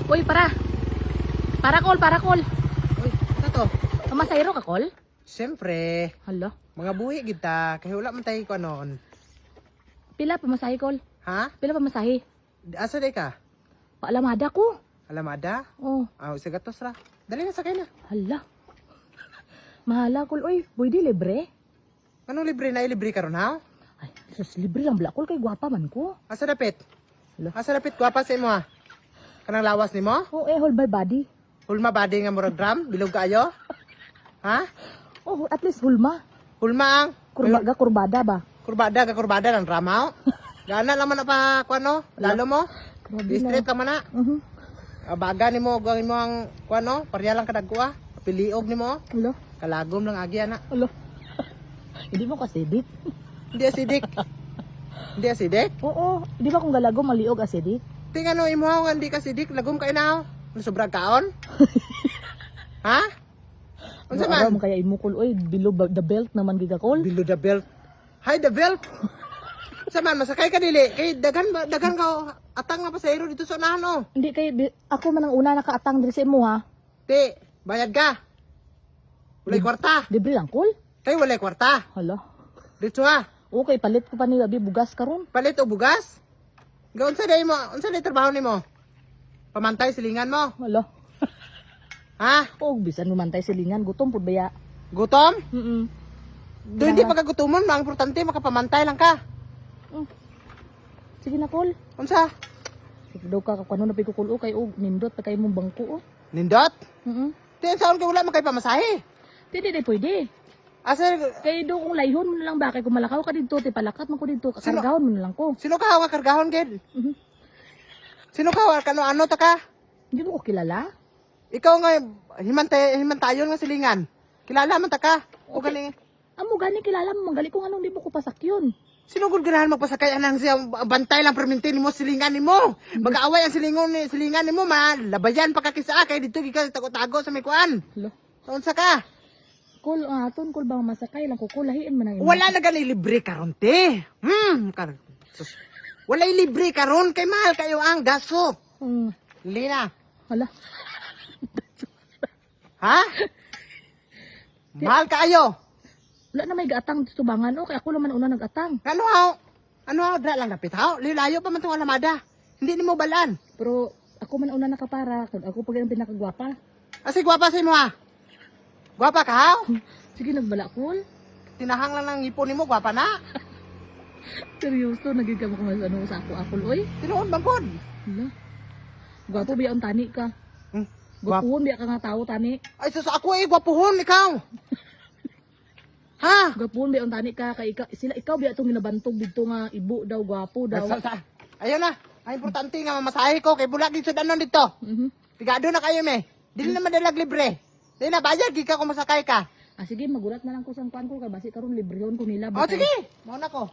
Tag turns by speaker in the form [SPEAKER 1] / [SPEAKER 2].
[SPEAKER 1] Uy, para. Para call.
[SPEAKER 2] Uy, ano to?
[SPEAKER 1] Pamasayro ka call?
[SPEAKER 2] Siyempre,
[SPEAKER 1] Hala.
[SPEAKER 2] mga buhi kita, kaya wala man tayo ko noon.
[SPEAKER 1] Pila pamasahe call?
[SPEAKER 2] Ha?
[SPEAKER 1] Pila pamasahe?
[SPEAKER 2] Asa day ka?
[SPEAKER 1] Paalamada ko.
[SPEAKER 2] Alamada?
[SPEAKER 1] Oh,
[SPEAKER 2] Sa gatos ra. Dali na, sakay na.
[SPEAKER 1] hala. Mahala call. Uy, boy di libre.
[SPEAKER 2] Anong libre na ilibre ka ron, ha?
[SPEAKER 1] Ay, sus, libre lang bla call kay gwapa man ko.
[SPEAKER 2] Asa dapit?
[SPEAKER 1] Hala.
[SPEAKER 2] Asa dapit, gwapa sa imo ha? Kanang lawas ni mo?
[SPEAKER 1] Oh, whole by body.
[SPEAKER 2] Hulma body nga murag drum? Bilog kaayo? Ha?
[SPEAKER 1] Oh, at least hulma.
[SPEAKER 2] Hulma ang?
[SPEAKER 1] Kurbada ba?
[SPEAKER 2] Kurbada ng drama. Gana naman na pa, kuano? Lalo mo?
[SPEAKER 1] Grabe
[SPEAKER 2] District ka man na. Baga ni mo, gawin mo ang, kuano? Parya lang kadagkuha. Piliog ni mo.
[SPEAKER 1] Hala.
[SPEAKER 2] Kalagom lang agi na.
[SPEAKER 1] Hala. Hindi mo acidic.
[SPEAKER 2] Hindi acidic. Hindi acidic?
[SPEAKER 1] Oo, di ba kung galago maliog acidic?
[SPEAKER 2] Tingnan no, imo nga hindi ka acidic. Lagom ka inaw. Sobrang kaon? Ha? Unsa
[SPEAKER 1] Araw
[SPEAKER 2] man?
[SPEAKER 1] mo kaya imukol oy, below the belt naman gigakol.
[SPEAKER 2] Below the belt. Hi, the belt. Unsa man, masakay ka dili. Kay dagan ka atang nga pasahero dito sa unahan oh.
[SPEAKER 1] Hindi kay ako man ang una nakaatang diri sa imo ha.
[SPEAKER 2] Ti, bayad ka. Walay kwarta.
[SPEAKER 1] Libre lang kol.
[SPEAKER 2] Kay walay kwarta.
[SPEAKER 1] Hala.
[SPEAKER 2] Dito ha.
[SPEAKER 1] Okay, palit ko pa ni abi bugas karon.
[SPEAKER 2] Palit o bugas? Gaon sa day mo, unsa day trabaho nimo? Pamantay silingan mo.
[SPEAKER 1] Hala.
[SPEAKER 2] Ha?
[SPEAKER 1] Og bisan lumantay silingan gutom pud baya.
[SPEAKER 2] Gutom? Do hindi
[SPEAKER 1] Kailangan-
[SPEAKER 2] pagkagutomon, ang importante makapamantay lang ka.
[SPEAKER 1] Sige na kol.
[SPEAKER 2] Unsa?
[SPEAKER 1] Sige daw ka kano na pikukulo kay og nindot pa kay mong bangko oh.
[SPEAKER 2] Nindot?
[SPEAKER 1] Mm.
[SPEAKER 2] Ti saon kay wala man kay pamasahe.
[SPEAKER 1] Di pwede.
[SPEAKER 2] Asa
[SPEAKER 1] Kay do kung layhon mo na lang ba kay kung malakaw ka didto ti palakat man ko didto kakargahon mo na lang ko.
[SPEAKER 2] sino ka nga kargahon gid?
[SPEAKER 1] Mhm.
[SPEAKER 2] Sino ka ano ta ka?
[SPEAKER 1] Hindi mo ko kilala.
[SPEAKER 2] Ikaw nga himantayon nga silingan. Kilala man ta ka? O galing.
[SPEAKER 1] Amo gani kilala mo manggali ko anong di mo ko pasakyon.
[SPEAKER 2] Sino gud ganahan magpasakay anang siya bantay lang perminti nimo silingan nimo. Mag-aaway ang silingan nimo labayan pa ka kisa kay dito gikan tago-tago sa may kuan.
[SPEAKER 1] Hello.
[SPEAKER 2] Unsa ka?
[SPEAKER 1] Kul aton kul bang masakay lang ko kulahiin man ang imo.
[SPEAKER 2] Wala na gali libre karon te. Wala libre karon kay mahal kayo ang gaso. Lina.
[SPEAKER 1] Hala.
[SPEAKER 2] Ha? Mahal kayo.
[SPEAKER 1] Wala na may gaatang dito bangan o kay ako naman una nagatang.
[SPEAKER 2] Ano dra lang napit haw? Lilayo pa man tong alamada. Hindi nimo balaan.
[SPEAKER 1] Pero ako man una nakapara kag ako pag ang pinakagwapa.
[SPEAKER 2] Asi gwapa sa imo ha. Gwapa ka haw?
[SPEAKER 1] Sige nagbala kul.
[SPEAKER 2] Tinahang lang ng ipon nimo gwapa na.
[SPEAKER 1] Seryoso nagig ka mo kung ano sa ako oy.
[SPEAKER 2] Tinuod bang pod?
[SPEAKER 1] Hala. Gwapo biya ang tani ka.
[SPEAKER 2] Gwap.
[SPEAKER 1] Gwapuhon biya ka nga tao tani.
[SPEAKER 2] Ay sus ako gwapuhon ikaw. Ha?
[SPEAKER 1] Gwapuhon biya ang tani ka kay ikaw biya itong ginabantog dito nga ibo daw gwapo daw.
[SPEAKER 2] Ayun na. Ay importante nga mamasahe ko kay bulak gid sudanon dito. Pigado na kayo me. Dili naman dalag libre. Dili na bayad gid ka kung masakay ka.
[SPEAKER 1] Ah sige magulat na lang ko sang kuan ko kay basi karon librehon ko nila.
[SPEAKER 2] Oh sige. Mao na ko.